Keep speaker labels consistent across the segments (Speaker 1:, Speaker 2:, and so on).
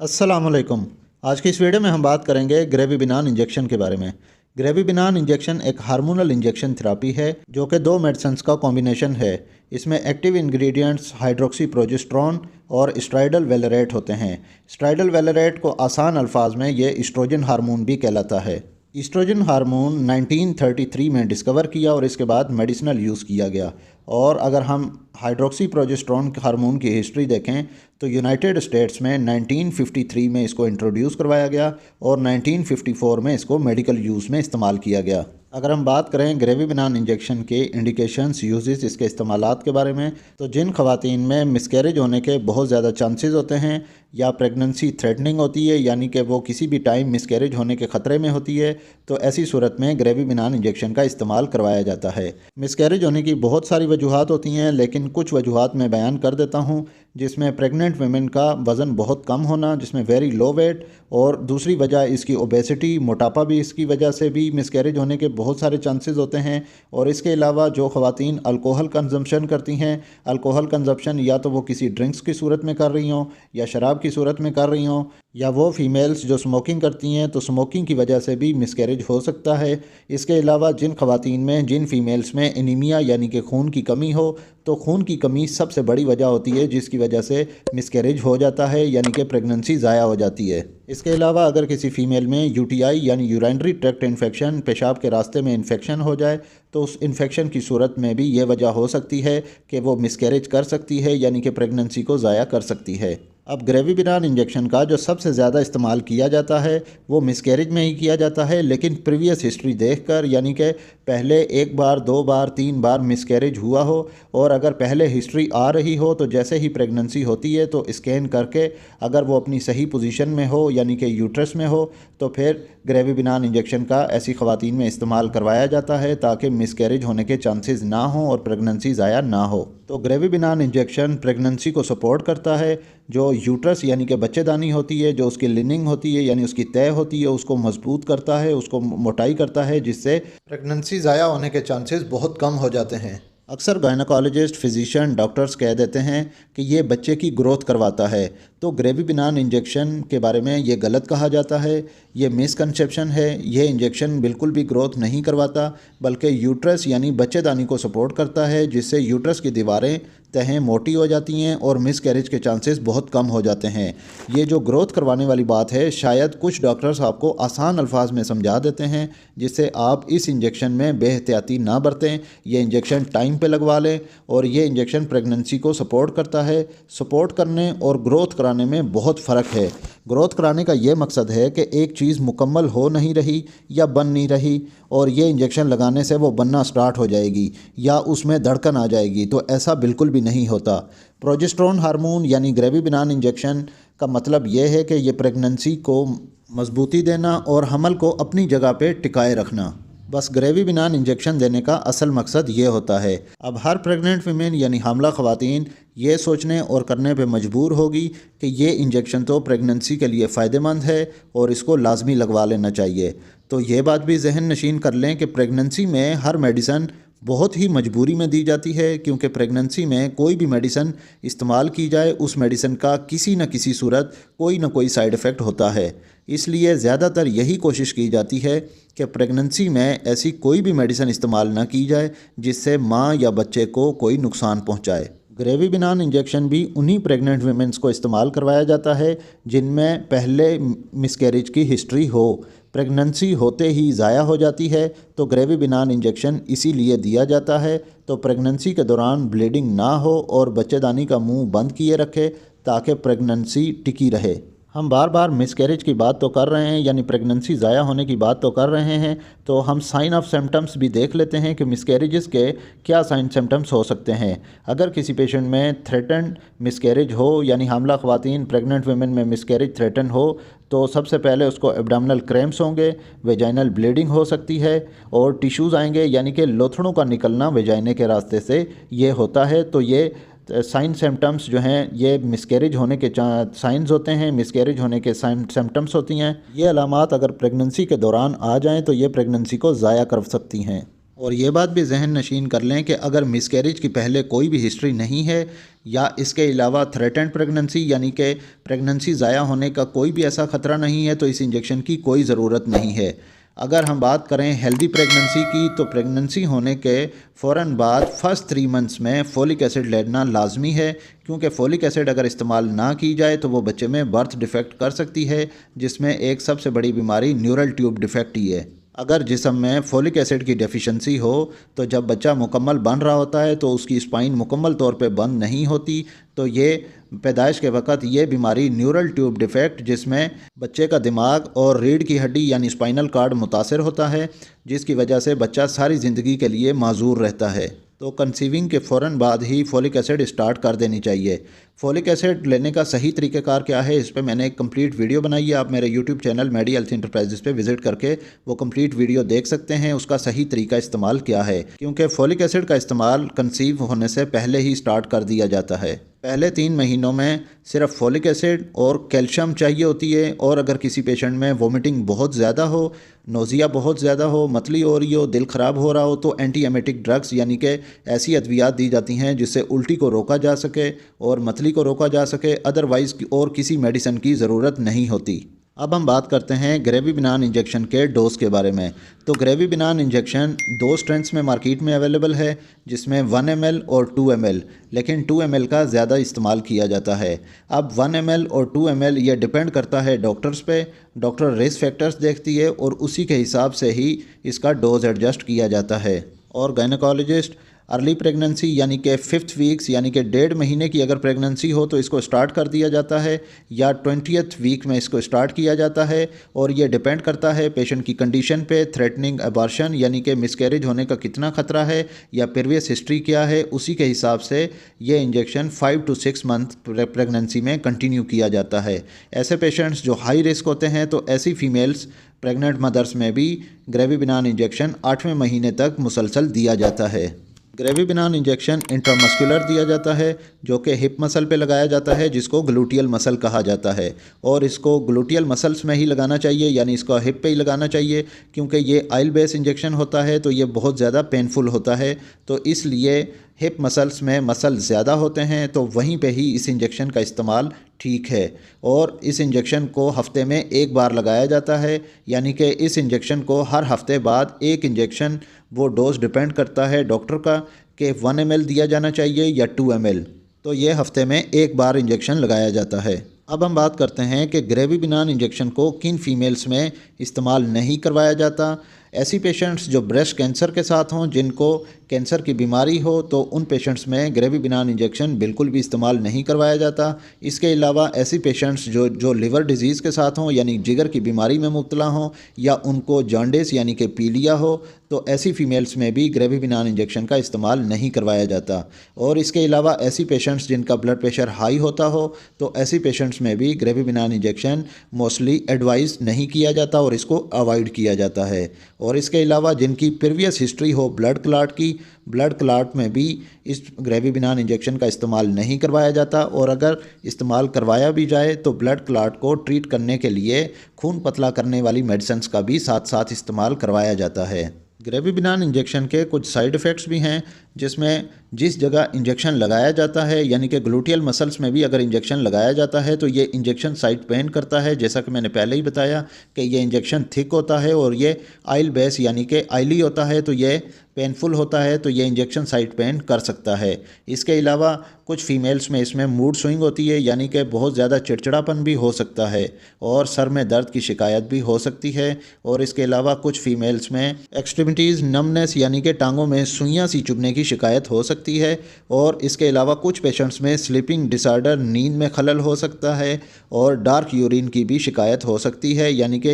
Speaker 1: अस्सलामुअलैकुम। आज की इस वीडियो में हम बात करेंगे ग्रेविबिनान इंजेक्शन के बारे में। ग्रेविबिनान इंजेक्शन एक हार्मोनल इंजेक्शन थेरेपी है जो कि दो मेडिसिन्स का कॉम्बिनेशन है। इसमें एक्टिव इंग्रेडिएंट्स हाइड्रोक्सी प्रोजेस्टेरोन और स्ट्राइडल वेलेरेट होते हैं। स्ट्राइडल वेलेरेट को आसान अल्फाज में ये एस्ट्रोजन हार्मोन भी कहलाता है। एस्ट्रोजन हार्मोन 1933 में डिस्कवर किया और इसके बाद मेडिसिनल यूज़ किया गया। और अगर हम हाइड्रोक्सी प्रोजेस्टेरोन हार्मोन की हिस्ट्री देखें तो यूनाइटेड स्टेट्स में 1953 में इसको इंट्रोड्यूस करवाया गया और 1954 में इसको मेडिकल यूज़ में इस्तेमाल किया गया। अगर हम बात करें ग्रेविबिनान इंजेक्शन के इंडिकेशंस यूजेस इसके इस्तेमालात के बारे में, तो जिन ख़वातीन में मिसकैरेज होने के बहुत ज़्यादा चांसेस होते हैं या प्रेगनेंसी थ्रेटनिंग होती है, यानी कि वो किसी भी टाइम मिसकैरेज होने के ख़तरे में होती है, तो ऐसी सूरत में ग्रेविबिनान इंजेक्शन का इस्तेमाल करवाया जाता है। मिसकैरेज होने की बहुत सारी वजूहात होती हैं, लेकिन कुछ वजूहात मैं बयान कर देता हूँ, जिसमें प्रेग्नेंट वुमेन का वज़न बहुत कम होना, जिसमें वेरी लो वेट, और दूसरी वजह इसकी ओबेसिटी, मोटापा भी इसकी वजह से भी मिसकैरेज होने के बहुत सारे चांसेस होते हैं। और इसके अलावा जो ख़वातीन अल्कोहल कंजम्पशन करती हैं, अल्कोहल कंजम्पशन या तो वो किसी ड्रिंक्स की सूरत में कर रही हों या शराब की सूरत में कर रही हों, या वो फीमेल्स जो स्मोकिंग करती हैं तो स्मोकिंग की वजह से भी मिसकैरेज हो सकता है। इसके अलावा जिन ख़वातीन में, जिन फीमेल्स में एनीमिया यानी कि खून की कमी हो, तो खून की कमी सबसे बड़ी वजह होती है जिसकी वजह से मिसकैरेज हो जाता है, यानी कि प्रेगनेंसी ज़ाया हो जाती है। इसके अलावा अगर किसी फ़ीमेल में यूटीआई यानी यूरिनरी ट्रैक्ट इन्फेक्शन, पेशाब के रास्ते में इन्फेक्शन हो जाए, तो उस इन्फेक्शन की सूरत में भी ये वजह हो सकती है कि वो मिसकैरेज कर सकती है, यानी कि प्रेगनेंसी को ज़ाया कर सकती है। अब ग्रेविबिनान इंजेक्शन का जो सबसे ज़्यादा इस्तेमाल किया जाता है वो मिसकैरेज में ही किया जाता है, लेकिन प्रीवियस हिस्ट्री देखकर, यानी कि पहले एक बार, दो बार, तीन बार मिसकैरेज हुआ हो, और अगर पहले हिस्ट्री आ रही हो तो जैसे ही प्रेगनेंसी होती है तो स्कैन करके अगर वो अपनी सही पोजीशन में हो, यानी कि यूट्रस में हो, तो फिर ग्रेविबिनान इंजेक्शन का ऐसी ख़वातीन में इस्तेमाल करवाया जाता है ताकि मिसकैरेज होने के चांसेस ना हो और प्रेगनेंसी ज़ाया ना हो। तो ग्रेविबिनान इंजेक्शन प्रेगनेंसी को सपोर्ट करता है। जो यूट्रस यानी कि बच्चेदानी होती है, जो उसकी लिनिंग होती है यानी उसकी तय होती है, उसको मजबूत करता है, उसको मोटाई करता है, जिससे प्रेगनेंसी ज़ाया होने के चांसेस बहुत कम हो जाते हैं। अक्सर गायनोकोलॉजिस्ट, फिजिशियन, डॉक्टर्स कह देते हैं कि ये बच्चे की ग्रोथ करवाता है, तो ग्रेविबिनान इंजेक्शन के बारे में ये गलत कहा जाता है। ये मिसकंसेप्शन है। ये इंजेक्शन बिल्कुल भी ग्रोथ नहीं करवाता, बल्कि यूट्रस यानी बच्चेदानी को सपोर्ट करता है, जिससे यूट्रस की दीवारें, तहें मोटी हो जाती हैं और मिसकैरेज के चांसेस बहुत कम हो जाते हैं। ये जो ग्रोथ करवाने वाली बात है, शायद कुछ डॉक्टर्स आपको आसान अल्फाज में समझा देते हैं, जिससे आप इस इंजेक्शन में बेहतियाती ना बरतें। ये इंजेक्शन टाइम पे लगवा लें, और ये इंजेक्शन प्रेगनेंसी को सपोर्ट करता है। सपोर्ट करने और ग्रोथ कराने में बहुत फ़र्क है। ग्रोथ कराने का ये मकसद है कि एक चीज़ मुकम्मल हो नहीं रही या बन नहीं रही, और ये इंजेक्शन लगाने से वो बनना स्टार्ट हो जाएगी या उसमें धड़कन आ जाएगी, तो ऐसा बिल्कुल भी नहीं होता। प्रोजेस्टेरोन हार्मोन यानी ग्रेविबिनान इंजेक्शन का मतलब ये है कि ये प्रेगनेंसी को मजबूती देना और हमल को अपनी जगह पे टिकाए रखना। बस ग्रेविबिनान इंजेक्शन देने का असल मकसद ये होता है। अब हर प्रेग्नेंट वीमेन यानी हामला ख़वातीन ये सोचने और करने पे मजबूर होगी कि ये इंजेक्शन तो प्रेगनेंसी के लिए फ़ायदेमंद है और इसको लाजमी लगवा लेना चाहिए। तो ये बात भी जहन नशीन कर लें कि प्रेगनेंसी में हर मेडिसन बहुत ही मजबूरी में दी जाती है, क्योंकि प्रेगनेंसी में कोई भी मेडिसन इस्तेमाल की जाए, उस मेडिसन का किसी न किसी सूरत कोई ना कोई साइड इफ़ेक्ट होता है। इसलिए ज़्यादातर यही कोशिश की जाती है कि प्रेगनेंसी में ऐसी कोई भी मेडिसिन इस्तेमाल ना की जाए जिससे माँ या बच्चे को कोई नुकसान पहुँचाए। ग्रेविबिनान इंजेक्शन भी उन्हीं प्रेग्नेंट वीमेंस को इस्तेमाल करवाया जाता है जिनमें पहले मिसकैरेज की हिस्ट्री हो। प्रेगनेंसी होते ही ज़ाया हो जाती है, तो ग्रेविबिनान इंजेक्शन इसीलिए दिया जाता है, तो प्रेगनेंसी के दौरान ब्लीडिंग ना हो और बच्चेदानी का मुंह बंद किए रखे ताकि प्रेगनेंसी टिकी रहे। हम बार बार मिसकैरेज की बात तो कर रहे हैं, यानी प्रेगनेंसी ज़ाया होने की बात तो कर रहे हैं, तो हम साइन ऑफ सिम्टम्स भी देख लेते हैं कि मिसकैरेजेस के क्या साइन सिम्टम्स हो सकते हैं। अगर किसी पेशेंट में थ्रेटन मिसकैरेज हो, यानी हामला ख़वातीन प्रेग्नेंट वुमेन में मिसकैरेज थ्रेटन हो, तो सबसे पहले उसको एब्डोमिनल क्रैम्प्स होंगे, वेजाइनल ब्लीडिंग हो सकती है, और टिश्यूज़ आएंगे, यानी कि लोथड़ों का निकलना वेजाइने के रास्ते से ये होता है। तो ये साइन सिम्टम्स जो हैं ये मिसकैरेज होने के साइंस होते हैं, मिसकैरेज होने के साइन सिम्टम्स होती हैं। ये अलामात अगर प्रेगनेंसी के दौरान आ जाएं तो ये प्रेगनेंसी को ज़ाया कर सकती हैं। और ये बात भी जहन नशीन कर लें कि अगर मिसकैरेज की पहले कोई भी हिस्ट्री नहीं है या इसके अलावा थ्रेटेंड प्रेगनेंसी यानी कि प्रेगनेंसी ज़ाया होने का कोई भी ऐसा ख़तरा नहीं है तो इस इंजेक्शन की कोई ज़रूरत नहीं है। अगर हम बात करें हेल्दी प्रेगनेंसी की तो प्रेगनेंसी होने के फ़ौरन बाद फर्स्ट 3 मंथ्स में फोलिक एसिड लेना लाजमी है, क्योंकि फोलिक एसिड अगर इस्तेमाल ना की जाए तो वो बच्चे में बर्थ डिफेक्ट कर सकती है, जिसमें एक सबसे बड़ी बीमारी न्यूरल ट्यूब डिफेक्ट ही है। अगर जिस्म में फोलिक एसिड की डेफिशिएंसी हो तो जब बच्चा मुकम्मल बन रहा होता है तो उसकी स्पाइन मुकम्मल तौर पे बंद नहीं होती, तो ये पैदाइश के वक़्त ये बीमारी न्यूरल ट्यूब डिफेक्ट, जिसमें बच्चे का दिमाग और रीढ़ की हड्डी यानी स्पाइनल कार्ड मुतासर होता है, जिसकी वजह से बच्चा सारी ज़िंदगी के लिए माजूर रहता है। तो कंसीविंग के फ़ौरन बाद ही फोलिक एसिड स्टार्ट कर देनी चाहिए। फोलिक एसिड लेने का सही तरीक़ाकार क्या है, इस पर मैंने एक कंप्लीट वीडियो बनाई है। आप मेरे यूट्यूब चैनल मेडी हेल्थ इंटरप्राइजेज़ पे विज़िट करके वो कंप्लीट वीडियो देख सकते हैं, उसका सही तरीका इस्तेमाल क्या है, क्योंकि फोलिक एसिड का इस्तेमाल कंसीव होने से पहले ही स्टार्ट कर दिया जाता है। पहले 3 महीनों में सिर्फ फोलिक एसिड और कैल्शियम चाहिए होती है, और अगर किसी पेशेंट में वोमिटिंग बहुत ज़्यादा हो, नोज़िया बहुत ज़्यादा हो, मतली हो रही हो, दिल ख़राब हो रहा हो, तो एंटी एमेटिक ड्रग्स यानी कि ऐसी अद्वियात दी जाती हैं जिससे उल्टी को रोका जा सके और मतली को रोका जा सके। अदरवाइज़ और किसी मेडिसिन की ज़रूरत नहीं होती। अब हम बात करते हैं ग्रेविबिनान इंजेक्शन के डोज के बारे में। तो ग्रेविबिनान इंजेक्शन 2 स्ट्रेंथ्स में मार्केट में अवेलेबल है, जिसमें 1 ml और 2 ml, लेकिन 2 ml का ज़्यादा इस्तेमाल किया जाता है। अब 1 ml और 2 ml ये डिपेंड करता है डॉक्टर्स पे। डॉक्टर रिस्क फैक्टर्स देखती है और उसी के हिसाब से ही इसका डोज एडजस्ट किया जाता है। और गायनेकोलॉजिस्ट अर्ली प्रेगनेंसी यानी कि 5th वीक्स यानी कि 1.5 महीने की अगर प्रेगनेंसी हो तो इसको स्टार्ट कर दिया जाता है, या 20th वीक में इसको स्टार्ट किया जाता है। और ये डिपेंड करता है पेशेंट की कंडीशन पे, थ्रेटनिंग अबॉर्शन यानी कि मिसकैरेज होने का कितना ख़तरा है या प्रीवियस हिस्ट्री क्या है, उसी के हिसाब से ये इंजेक्शन 5 to 6 मंथ प्रेगनेंसी में कंटिन्यू किया जाता है। ऐसे पेशेंट्स जो हाई रिस्क होते हैं तो ऐसी फ़ीमेल्स प्रेग्नेंट मदर्स में भी ग्रेविबिनान इंजेक्शन 8वें महीने तक मुसलसल दिया जाता है। ग्रेविबिनान इंजेक्शन इंट्रामस्कुलर दिया जाता है, जो कि हिप मसल पे लगाया जाता है, जिसको ग्लूटियल मसल कहा जाता है। और इसको ग्लूटियल मसल्स में ही लगाना चाहिए, यानी इसको हिप पे ही लगाना चाहिए, क्योंकि ये ऑयल बेस इंजेक्शन होता है तो ये बहुत ज़्यादा पेनफुल होता है। तो इसलिए हिप मसल्स में मसल ज़्यादा होते हैं तो वहीं पे ही इस इंजेक्शन का इस्तेमाल ठीक है। और इस इंजेक्शन को हफ्ते में 1 बार लगाया जाता है, यानी कि इस इंजेक्शन को हर हफ्ते बाद 1 इंजेक्शन, वो डोज डिपेंड करता है डॉक्टर का कि 1 ml दिया जाना चाहिए या 2 ml। तो ये हफ्ते में 1 बार इंजेक्शन लगाया जाता है। अब हम बात करते हैं कि ग्रेविबिनान इंजेक्शन को किन फीमेल्स में इस्तेमाल नहीं करवाया जाता। ऐसी पेशेंट्स जो ब्रेस्ट कैंसर के साथ हों, जिनको कैंसर की बीमारी हो, तो उन पेशेंट्स में ग्रेविबिनान इंजेक्शन बिल्कुल भी इस्तेमाल नहीं करवाया जाता। इसके अलावा ऐसी पेशेंट्स जो लिवर डिजीज़ के साथ हों, यानी जिगर की बीमारी में मुब्तला हों, या उनको जॉन्डिस यानी कि पीलिया हो, तो ऐसी फ़ीमेल्स में भी ग्रेविबिनान इंजेक्शन का इस्तेमाल नहीं करवाया जाता। और इसके अलावा ऐसी पेशेंट्स जिनका ब्लड प्रेशर हाई होता हो, तो ऐसी पेशेंट्स में भी ग्रेविबिनान इंजेक्शन मोस्टली एडवाइस नहीं किया जाता और इसको अवॉइड किया जाता है। और इसके अलावा जिनकी प्रीवियस हिस्ट्री हो ब्लड क्लॉट की, ब्लड क्लॉट में भी इस ग्रेविबिनान इंजेक्शन का इस्तेमाल नहीं करवाया जाता। और अगर इस्तेमाल करवाया भी जाए तो ब्लड क्लॉट को ट्रीट करने के लिए खून पतला करने वाली मेडिसिन्स का भी साथ साथ इस्तेमाल करवाया जाता है। ग्रेविबिनान इंजेक्शन के कुछ साइड इफ़ेक्ट्स भी हैं, जिसमें जिस जगह इंजेक्शन लगाया जाता है, यानी कि ग्लूटियल मसल्स में भी अगर इंजेक्शन लगाया जाता है तो ये इंजेक्शन साइड पेन करता है। जैसा कि मैंने पहले ही बताया कि ये इंजेक्शन थिक होता है और ये ऑयल बेस यानी कि ऑयली होता है, तो ये पेनफुल होता है, तो ये इंजेक्शन साइड पेन कर सकता है। इसके अलावा कुछ फ़ीमेल्स में इसमें मूड स्विंग होती है, यानी कि बहुत ज़्यादा चिड़चिड़ापन भी हो सकता है और सर में दर्द की शिकायत भी हो सकती है। और इसके अलावा कुछ फ़ीमेल्स में एक्सट्रीमिटीज़ नमनेस यानी कि टांगों में सुइयां सी चुभने की शिकायत हो सकती है। और इसके अलावा कुछ पेशेंट्स में स्लीपिंग डिसऑर्डर, नींद में खलल हो सकता है और डार्क यूरिन की भी शिकायत हो सकती है, यानी कि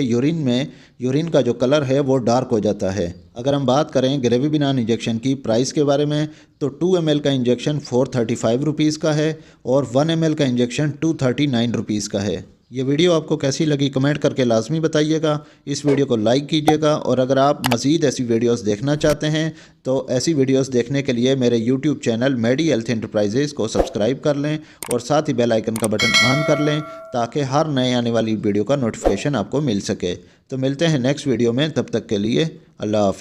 Speaker 1: यूरिन का जो कलर है वो डार्क हो जाता है। अगर हम बात करें ग्रेविबिनान इंजेक्शन की प्राइस के बारे में, तो 2 ml का इंजेक्शन 435 रुपीज़ का है और 1 ml का इंजेक्शन 239 रुपीज़ का है। ये वीडियो आपको कैसी लगी कमेंट करके लाजमी बताइएगा। इस वीडियो को लाइक कीजिएगा और अगर आप मज़ीद ऐसी वीडियोस देखना चाहते हैं तो ऐसी वीडियोस देखने के लिए मेरे यूट्यूब चैनल मेडी हेल्थ इंटरप्राइजेज़ को सब्सक्राइब कर लें और साथ ही बेल आइकन का बटन ऑन कर लें, ताकि हर नए आने वाली वीडियो का नोटिफिकेशन आपको मिल सके। तो मिलते हैं नेक्स्ट वीडियो में, तब तक के लिए अल्लाह हाफ़िज़।